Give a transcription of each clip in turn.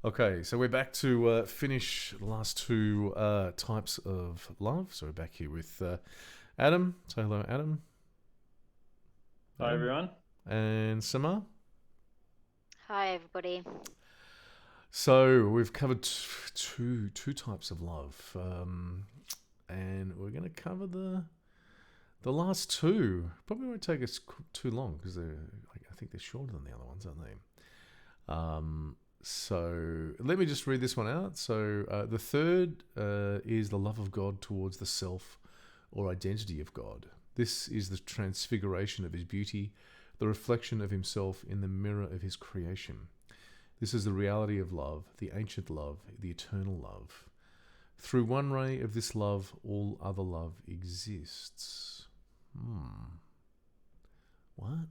Okay, so we're back to finish the last two types of love. So we're back here with Adam. Say hello, Adam. Hi Adam. everyone. And Samar. Hi, everybody. So we've covered two types of love, and we're going to cover the last two. Probably won't take us too long because I think they're shorter than the other ones, aren't they? So let me just read this one out. So the third is the love of God towards the self or identity of God. This is the transfiguration of his beauty, the reflection of himself in the mirror of his creation. This is the reality of love, the ancient love, the eternal love. Through one ray of this love, all other love exists. What?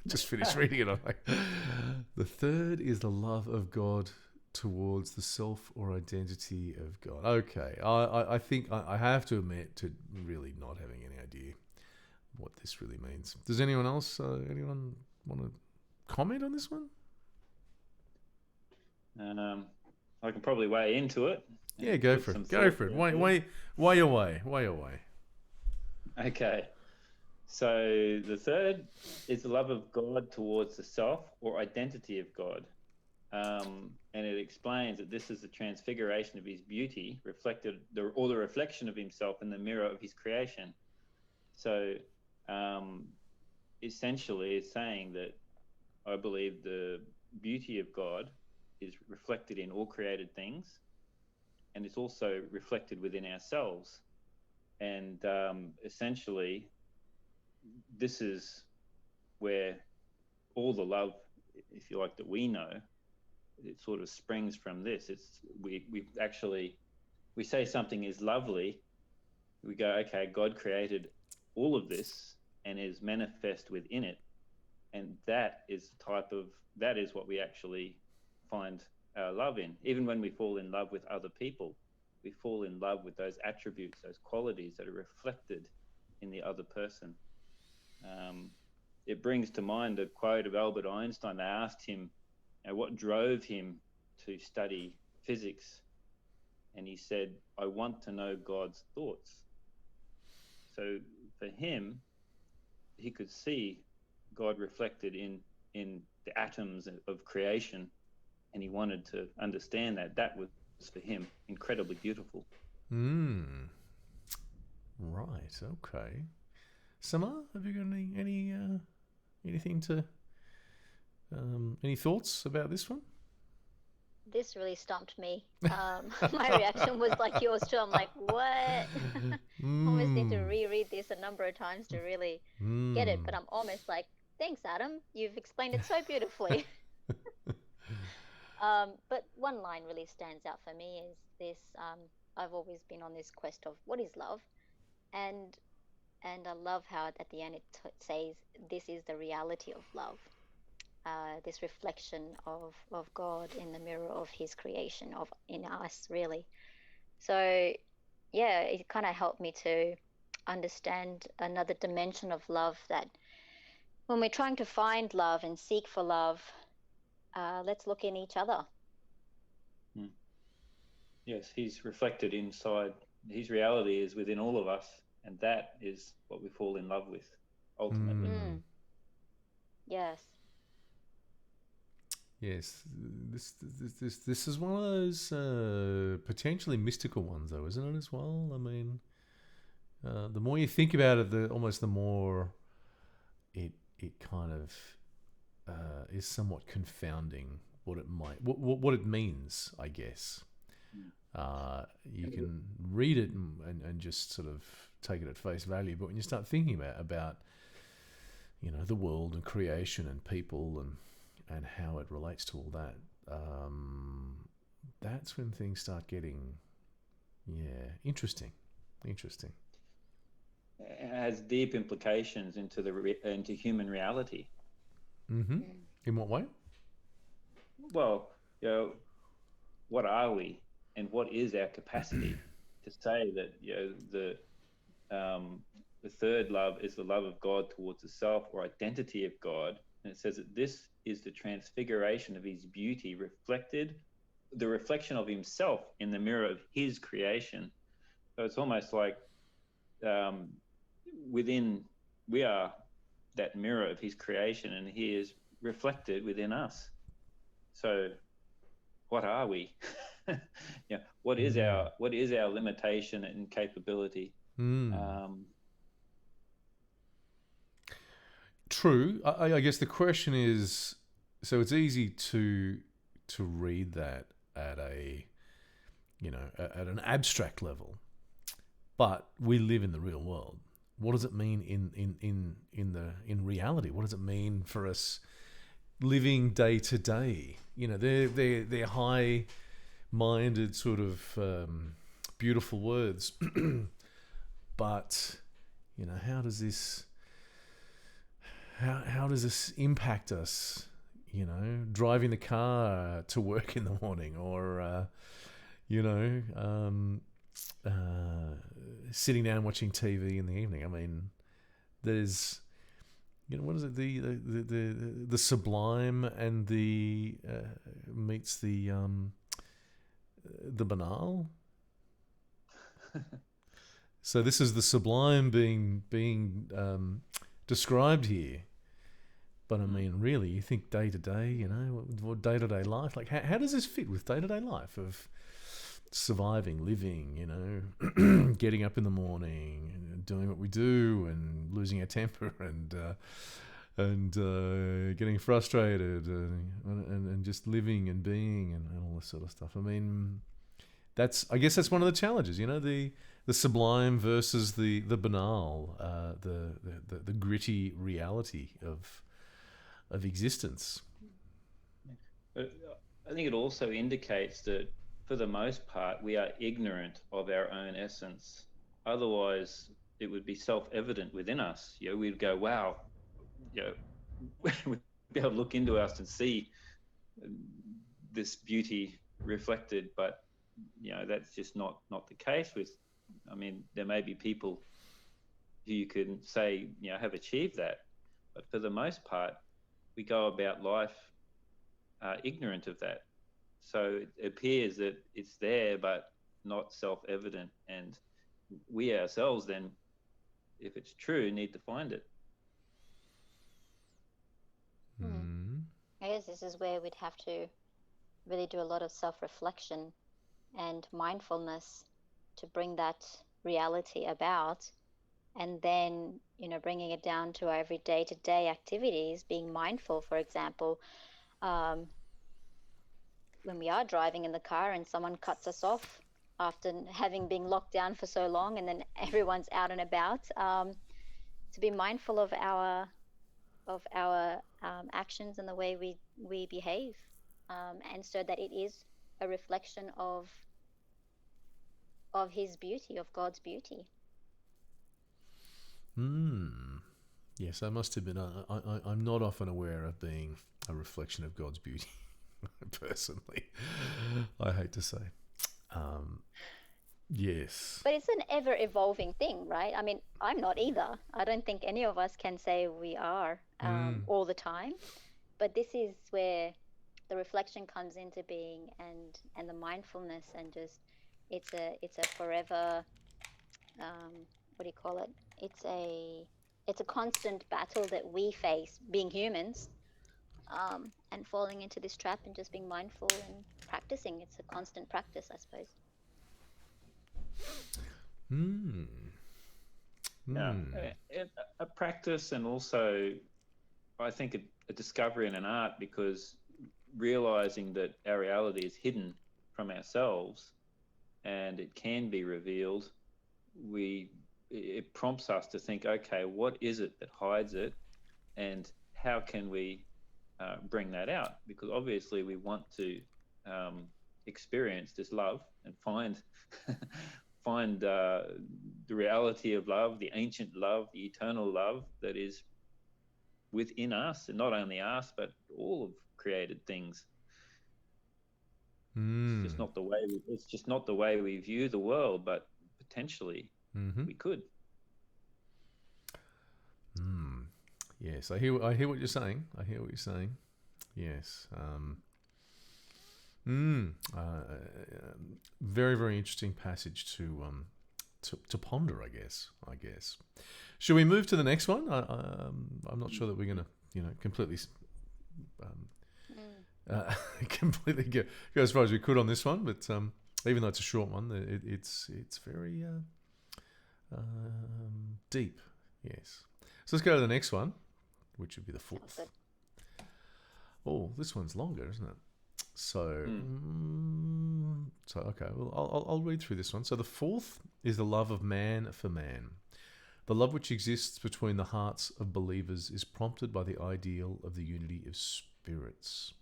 Just finished reading it. I'm like, the third is the love of God towards the self or identity of God. Okay, I think I have to admit to really not having any idea what this really means. Does anyone else, anyone want to comment on this one? Um, I can probably weigh into it Yeah, and go put for some it. Go thoughts for it. into it. Way away. Way away. Okay. So the third is the love of God towards the self or identity of God. And it explains that this is the transfiguration of his beauty, or the reflection of himself in the mirror of his creation. So um, essentially, it's saying that I believe the beauty of God is reflected in all created things, and it's also reflected within ourselves. And essentially, this is where all the love, if you like, that we know, it sort of springs from this. It's we actually we say something is lovely, we go, okay, God created all of this and is manifest within it, and that is what we actually find our love in. Even when we fall in love with other people, we fall in love with those attributes, those qualities that are reflected in the other person. um, it brings to mind a quote of Albert Einstein. They asked him, what drove him to study physics, and he said, I want to know God's thoughts. So for him, he could see God reflected in the atoms of creation, and he wanted to understand that. That was for him incredibly beautiful. Hmm. Right. Okay. Samar, have you got anything to any thoughts about this one? This really stumped me. My reaction was like yours too. I'm like, what? Almost need to Hmm. reread this a number of times to really get it. But Hmm. I'm almost like, thanks, Adam. You've explained it so beautifully. But one line really stands out for me is this. I've always been on this quest of what is love, and I love how at the end it says this is the reality of love. This reflection of God in the mirror of His creation of in us, really. So, yeah, it kind of helped me to understand another dimension of love that when we're trying to find love and seek for love, let's look in each other. Hmm. Yes, he's reflected inside. His reality is within all of us, and that is what we fall in love with ultimately. Hmm. Mm, yes. Yes. This is one of those potentially mystical ones, though, isn't it? As well. I mean, the more you think about it, the more it kind of is somewhat confounding what it might what it means, I guess. You can read it and just sort of take it at face value, but when you start thinking about the world and creation and people and how it relates to all that, that's when things start getting interesting. Interesting. It has deep implications into human reality. Mm-hmm. Mm, In what way? Well, what are we, and what is our capacity to say that um, the third love is the love of God towards the self or identity of God, And it says that this is the transfiguration of his beauty reflected, the reflection of himself in the mirror of his creation. So it's almost like within, we are that mirror of his creation, and he is reflected within us. So what are we? What is our limitation and capability? True. I guess the question is, so it's easy to read that at at an abstract level, but we live in the real world. What does it mean in reality? What does it mean for us living day to day? They're high-minded sort of beautiful words, but how does this impact us? Driving the car to work in the morning, or sitting down watching TV in the evening. I mean, there's, what is it? The sublime and the meets the banal. So this is the sublime being described here. But I mean, really, you think day to day, what day to day life, like how does this fit with day to day life of surviving, living, getting up in the morning, and doing what we do, and losing our temper, and getting frustrated, and just living and being, and all this sort of stuff. I mean, I guess that's one of the challenges, the sublime versus the banal, the gritty reality of existence. I think it also indicates that for the most part we are ignorant of our own essence. Otherwise it would be self-evident within us. We'd go, wow, we'd be able to look into us and see this beauty reflected, but that's just not the case. There may be people who you can say have achieved that, but for the most part we go about life ignorant of that. So it appears that it's there, but not self-evident. And we ourselves then, if it's true, need to find it. I guess this is where we'd have to really do a lot of self-reflection and mindfulness to bring that reality about. And then, bringing it down to our every day-to-day activities, being mindful, for example, when we are driving in the car and someone cuts us off after having been locked down for so long, and then everyone's out and about, to be mindful of our actions and the way we behave, and so that it is a reflection of his beauty, of God's beauty. Yes, I must admit, I'm not often aware of being a reflection of God's beauty, personally. I hate to say. Yes. But it's an ever-evolving thing, right? I mean, I'm not either. I don't think any of us can say we are all the time. But this is where the reflection comes into being, and the mindfulness, and just it's a forever, what do you call it? It's a constant battle that we face, being humans, and falling into this trap and just being mindful and practicing. It's a constant practice, I suppose. A practice, and also I think a discovery and an art, because realizing that our reality is hidden from ourselves and it can be revealed, it prompts us to think, okay, what is it that hides it, and how can we bring that out? Because obviously we want to experience this love and find the reality of love, the ancient love, the eternal love that is within us, and not only us but all of created things. It's just not the way we view the world, but potentially we could. Yes, I hear what you're saying. I hear what you're saying. Yes. Very, very interesting passage to ponder, I guess. Should we move to the next one? I'm not sure that we're going to, completely completely go as far as we could on this one, but even though it's a short one, it's very deep. Yes. So let's go to the next one, which would be the fourth. Oh, this one's longer, isn't it? So, okay. Well, I'll read through this one. So the fourth is the love of man for man. The love which exists between the hearts of believers is prompted by the ideal of the unity of spirits.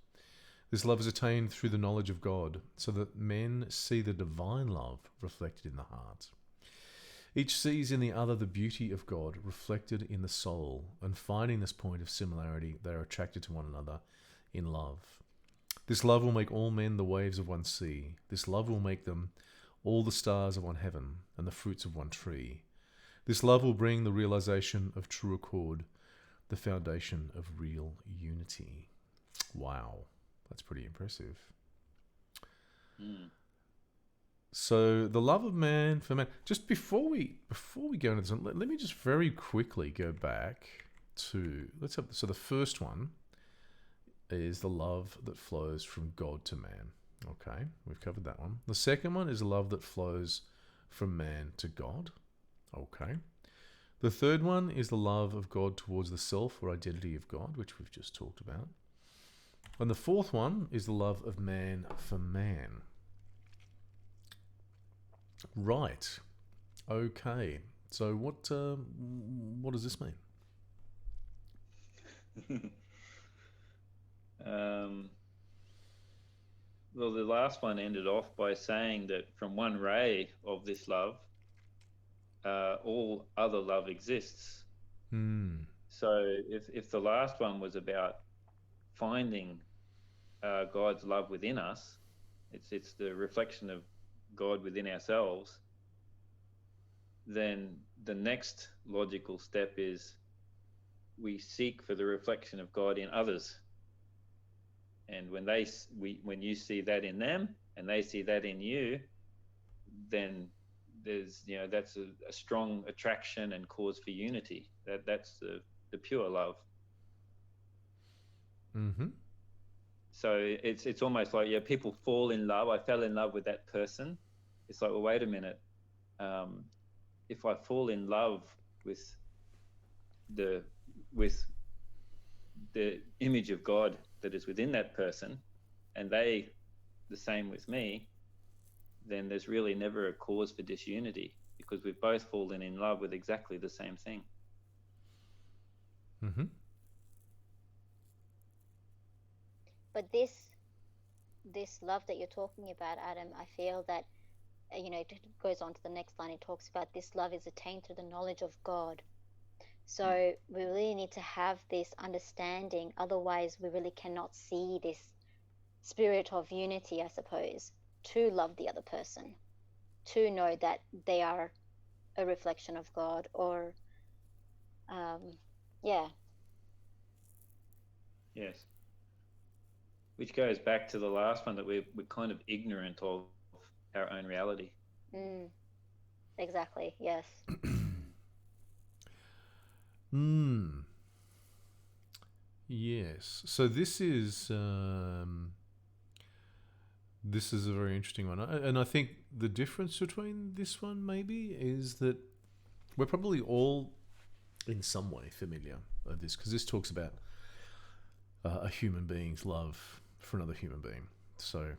This love is attained through the knowledge of God, so that men see the divine love reflected in the heart. Each sees in the other the beauty of God reflected in the soul, and finding this point of similarity, they are attracted to one another in love. This love will make all men the waves of one sea. This love will make them all the stars of one heaven and the fruits of one tree. This love will bring the realization of true accord, the foundation of real unity. Wow, that's pretty impressive. So the love of man for man. Just before we go into this one, let me just very quickly go back to so the first one is the love that flows from God to man. Okay, we've covered that one. The second one is the love that flows from man to God. Okay. The third one is the love of God towards the self or identity of God, which we've just talked about. And the fourth one is the love of man for man. Right. Okay. So what does this mean? Well, the last one ended off by saying that from one ray of this love, all other love exists. So if the last one was about finding God's love within us, it's the reflection of God within ourselves, then the next logical step is we seek for the reflection of God in others. And when you see that in them and they see that in you, then there's that's a strong attraction and cause for unity. That's the pure love. So it's almost like people fall in love. I fell in love with that person. It's like, well, wait a minute. If I fall in love with the image of God that is within that person, and they the same with me, then there's really never a cause for disunity, because we've both fallen in love with exactly the same thing. But this love that you're talking about, Adam, I feel that it goes on to the next line. It talks about this love is attained through the knowledge of God. So we really need to have this understanding, otherwise we really cannot see this spirit of unity, I suppose, to love the other person, to know that they are a reflection of God, or Yes. Which goes back to the last one, that we're kind of ignorant of our own reality. Exactly, yes. Yes. So this is a very interesting one, and I think the difference between this one maybe is that we're probably all in some way familiar with this, because this talks about a human being's love for another human being. So,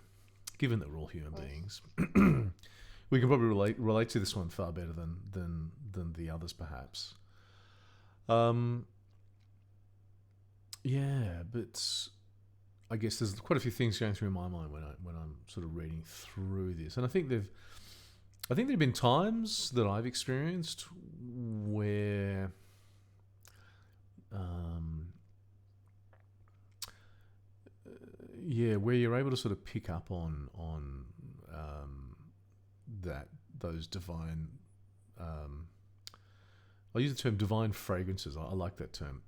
given that we're all human beings, we can probably relate to this one far better than the others, perhaps. Yeah, but I guess there's quite a few things going through my mind when I'm sort of reading through this, and I think there've been times that I've experienced where where you're able to sort of pick up on those divine I use the term divine fragrances. I like that term.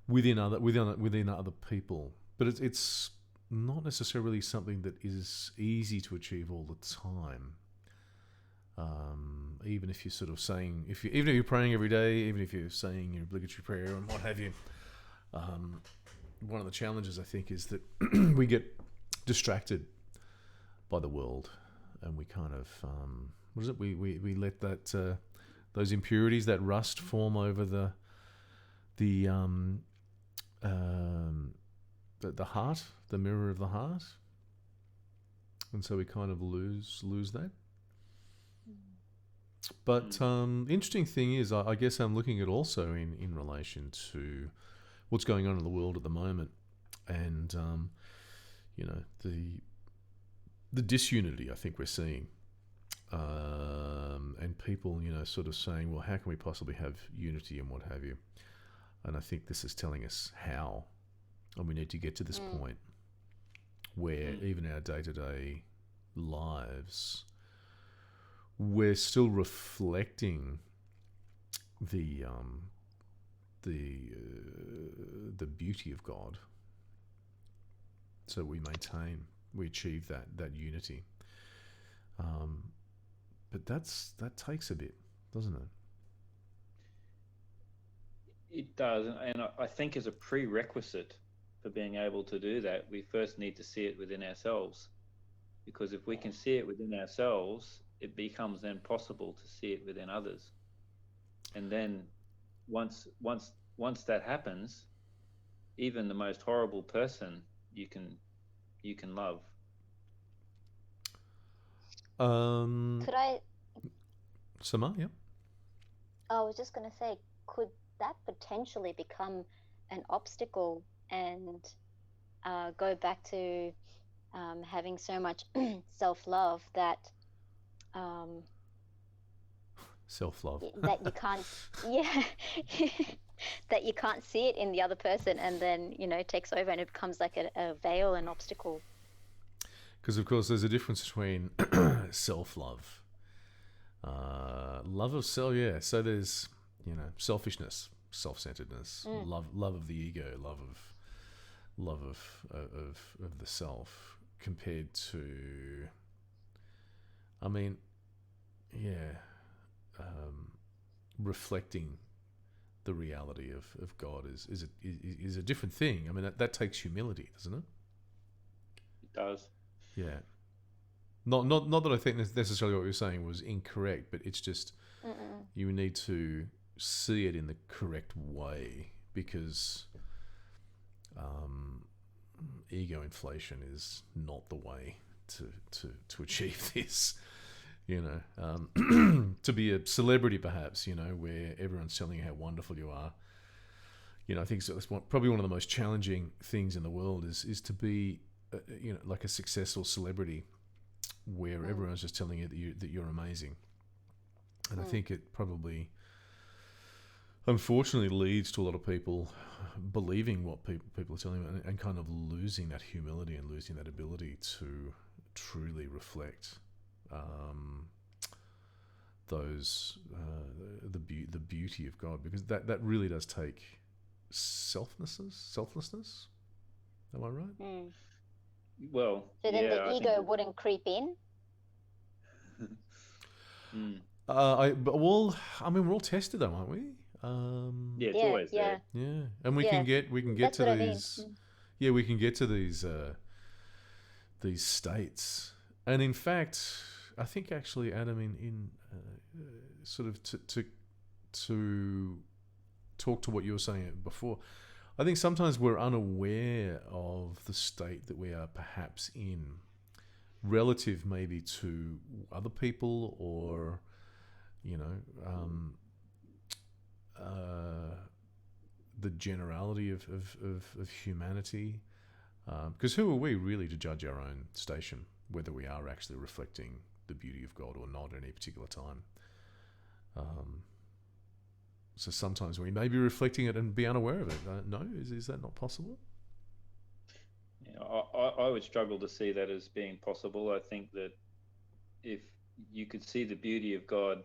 Within other people, but it's not necessarily something that is easy to achieve all the time. Even if you're sort of saying, even if you're praying every day, even if you're saying your obligatory prayer and what have you, one of the challenges I think is that we get distracted by the world, and we kind of what is it? We let that those impurities, that rust, form over the heart, the mirror of the heart, and so we kind of lose that. But interesting thing is, I guess I'm looking at also in relation to what's going on in the world at the moment, and the disunity I think we're seeing, and people sort of saying, well, how can we possibly have unity and what have you? And I think this is telling us how, and we need to get to this point where even our day-to-day lives, we're still reflecting the beauty of God. So we achieve that unity. But that takes a bit, doesn't it? It does, and I think as a prerequisite for being able to do that, we first need to see it within ourselves. Because if we can see it within ourselves, it becomes then possible to see it within others. And then once that happens, even the most horrible person you can love. Could I? Samar, yeah. I was just going to say, could that potentially become an obstacle and go back to having so much self-love that self-love that you can't, yeah, that you can't see it in the other person, and then takes over and it becomes like a veil, an obstacle. Because of course there's a difference between self-love, love of self, yeah. So there's selfishness, self-centeredness, love of the ego, love of the self, compared to, I mean, yeah, reflecting the reality of God is a different thing. I mean, that takes humility, doesn't it? It does. Yeah. Not that I think necessarily what you're saying was incorrect, but it's just you need to see it in the correct way, because ego inflation is not the way to achieve this. To be a celebrity, perhaps, where everyone's telling you how wonderful you are. I think so. That's probably one of the most challenging things in the world is to be, like a successful celebrity, where everyone's just telling you that you're amazing. And I think it probably, unfortunately, leads to a lot of people believing what people are telling them, and kind of losing that humility and losing that ability to truly reflect the beauty of God, because that really does take selflessness. Am I right? Well, so then the ego wouldn't creep in. Well, I mean, we're all tested though, aren't we? Yeah, it's always there. Yeah, and we can get That's to what these. I mean. Yeah, we can get to these states, and in fact, I think actually, Adam, in sort of to talk to what you were saying before, I think sometimes we're unaware of the state that we are perhaps in, relative maybe to other people, or the generality of humanity. Because who are we really to judge our own station, whether we are actually reflecting the beauty of God or not at any particular time? So sometimes we may be reflecting it and be unaware of it. No, is that not possible? Yeah, I would struggle to see that as being possible. I think that if you could see the beauty of God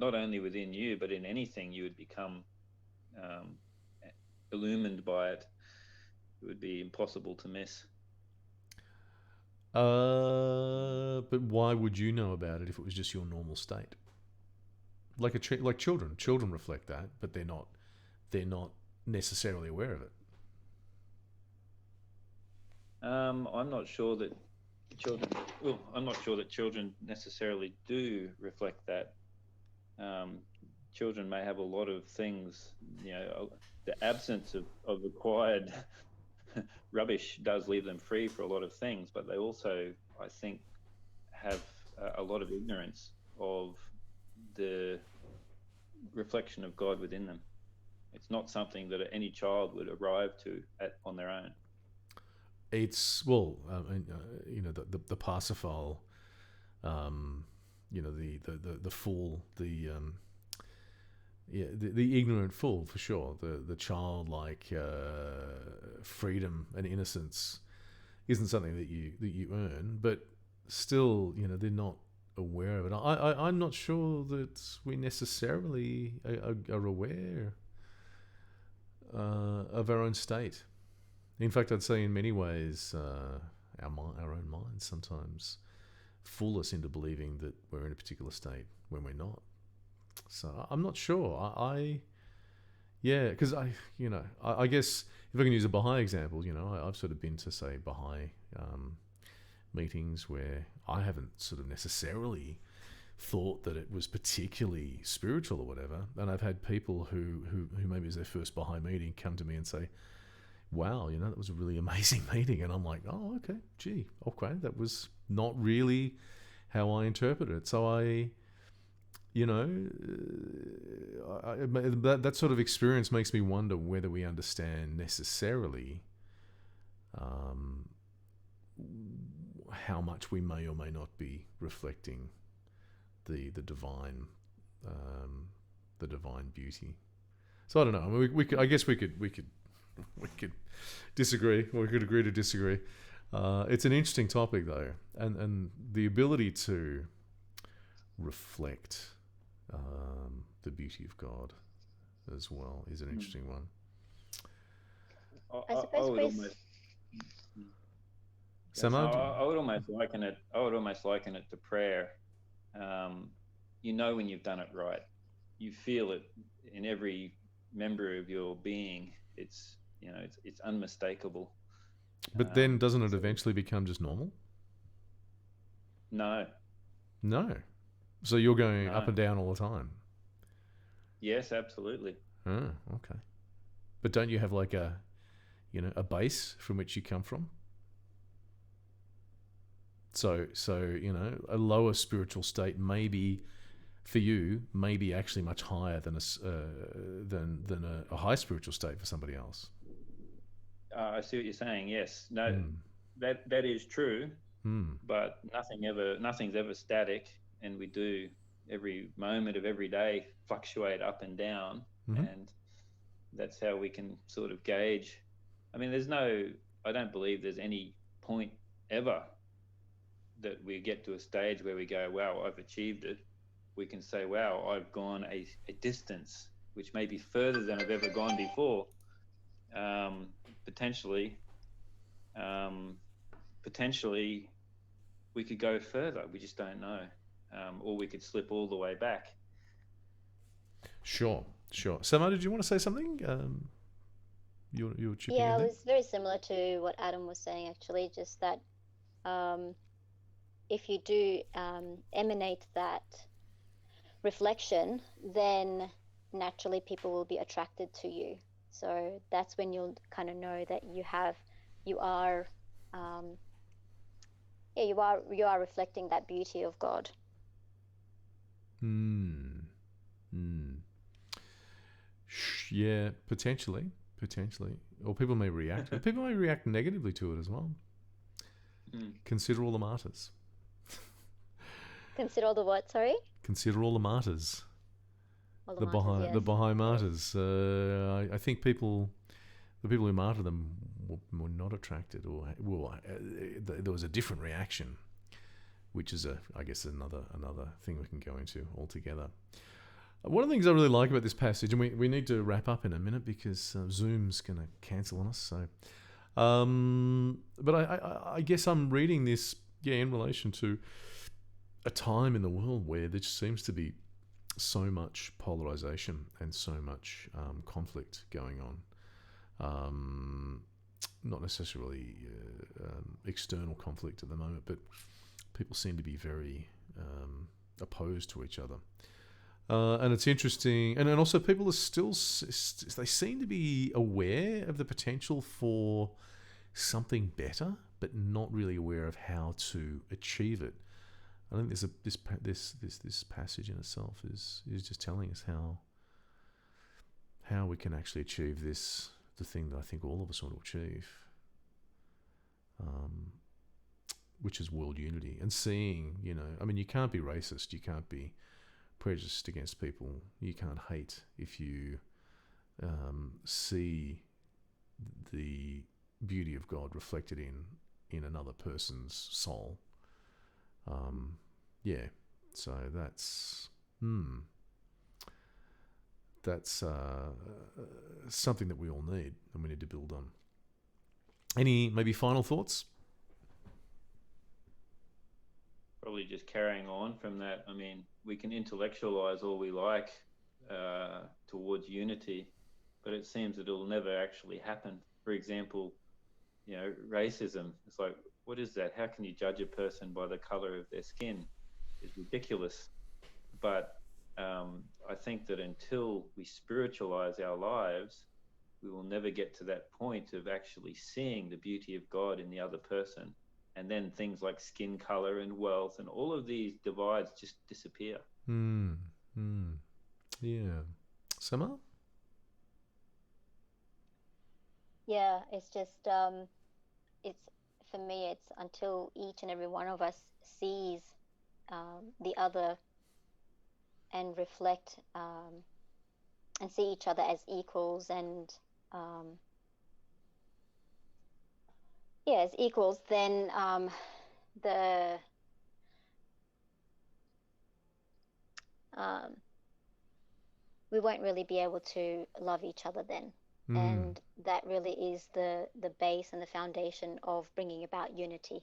not only within you, but in anything, you would become illumined by it. It would be impossible to miss. But why would you know about it if it was just your normal state? Like like children reflect that, but they're not necessarily aware of it. I'm not sure that children. Well, I'm not sure that children necessarily do reflect that. Children may have a lot of things. The absence of required rubbish does leave them free for a lot of things, but they also, I think, have a lot of ignorance of the reflection of God within them. It's not something that any child would arrive to on their own. It's the Parsifal, the fool, the ignorant fool for sure. The childlike freedom and innocence isn't something that you earn, but still, they're not aware of it. I'm not sure that we necessarily are aware of our own state. In fact, I'd say in many ways, our own minds sometimes fool us into believing that we're in a particular state when we're not. So I'm not sure. Because I guess if I can use a Baha'i example, I've sort of been to, say, Baha'i meetings where I haven't sort of necessarily thought that it was particularly spiritual or whatever, and I've had people who maybe it's their first Baha'i meeting come to me and say, wow, that was a really amazing meeting. And I'm like, oh, okay, that was not really how I interpreted it. So that sort of experience makes me wonder whether we understand necessarily how much we may or may not be reflecting the divine beauty. So I don't know. I mean, we could disagree, or we could agree to disagree. It's an interesting topic, though, and the ability to reflect the beauty of God as well is an interesting one. I suppose, Chris. I would almost liken it. To prayer. When you've done it right. You feel it in every member of your being. It's unmistakable. But then doesn't it eventually become just normal? No. So you're going up and down all the time? Yes, absolutely. Oh, okay. But don't you have like a base from which you come from? So a lower spiritual state maybe for you may be actually much higher than a high spiritual state for somebody else. I see what you're saying. Yes. No, that is true. But nothing's ever static, and we do every moment of every day fluctuate up and down, and that's how we can sort of gauge. I mean, I don't believe there's any point ever that we get to a stage where we go, wow, I've achieved it. We can say, wow, I've gone a distance which may be further than I've ever gone before. Potentially, we could go further. We just don't know. Or we could slip all the way back. Sure. Sama, did you want to say something? You were chipping in Yeah, it there? was very similar to what Adam was saying, actually, just that if you do emanate that reflection, then naturally people will be attracted to you. So that's when you'll kind of know that you are reflecting that beauty of God. Yeah, potentially. Or people may react. People may react negatively to it as well. Consider all the martyrs. Consider all the what? Sorry. Consider all the martyrs. All The martyrs, yes. Baha'i martyrs. I think the people who martyred them were not attracted, or there was a different reaction, which is I guess another thing we can go into altogether. One of the things I really like about this passage, and we need to wrap up in a minute because Zoom's going to cancel on us. So, but I guess I'm reading this, in relation to a time in the world where there just seems to be so much polarization and so much conflict going on. Not necessarily external conflict at the moment, but people seem to be very opposed to each other. And it's interesting, and also people are still, they seem to be aware of the potential for something better, but not really aware of how to achieve it. I think there's this passage in itself is just telling us how we can actually achieve this, the thing that I think all of us want to achieve, which is world unity and seeing, you can't be racist, you can't be prejudiced against people, you can't hate if you see the beauty of God reflected in another person's soul. So that's something that we all need and we need to build on. Any maybe final thoughts? Probably just carrying on from that. I mean, we can intellectualize all we like towards unity, but it seems that it'll never actually happen. For example, racism. It's like, what is that? How can you judge a person by the color of their skin? It's ridiculous. But I think that until we spiritualize our lives, we will never get to that point of actually seeing the beauty of God in the other person. And then things like skin color and wealth and all of these divides just disappear. Yeah. Summer? Yeah, it's just it's, for me, it's until each and every one of us sees the other and reflect and see each other as equals and as equals, then we won't really be able to love each other then. And that really is the base and the foundation of bringing about unity.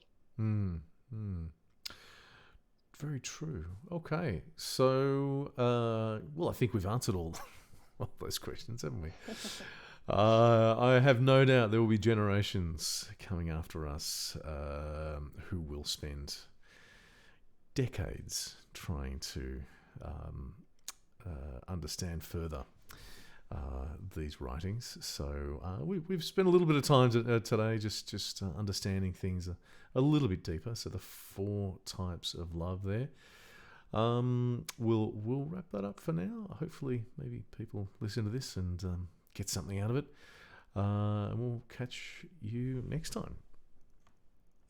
Very true. Okay. So, I think we've answered all those questions, haven't we? I have no doubt there will be generations coming after us who will spend decades trying to understand further these writings. So we've spent a little bit of time today just understanding things a little bit deeper. So the 4 types of love there. We'll wrap that up for now. Hopefully, maybe people listen to this and get something out of it. And we'll catch you next time.